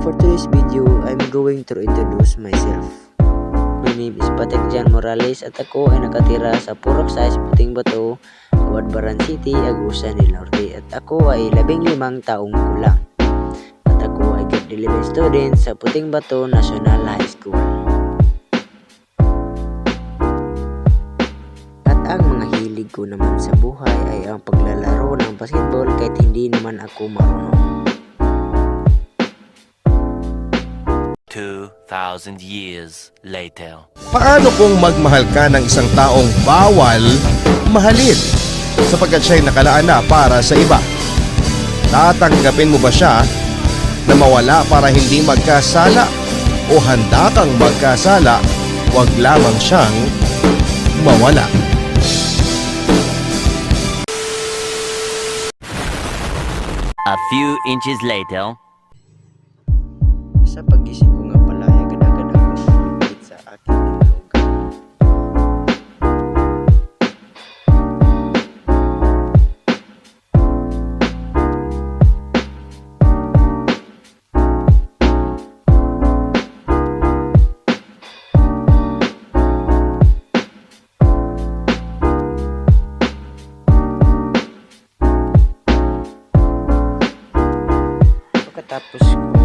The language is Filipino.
for today's video, I'm going to introduce myself. My name is Patrick Jan Morales at ako ay nakatira sa Purok Size, Puting Bato, Caguadbaran City, Agusan del Norte, at ako ay 15 taong gulang. At ako ay grade 11 student sa Puting Bato National High School. At ang mga hilig ko naman sa buhay ay ang paglalaro ng basketball kahit hindi naman ako marunong. 2,000 years later. Paano kung magmahal ka ng isang taong bawal mahalin sapagkat siya'y nakalaan na para sa iba? Tatanggapin mo ba siya na mawala para hindi magkasala? O handa kang magkasala, wag lamang siyang mawala? A few inches later. Sa pagising ko nga pala ay agad-agad akong lumapit sa aking nilog. Pagkatapos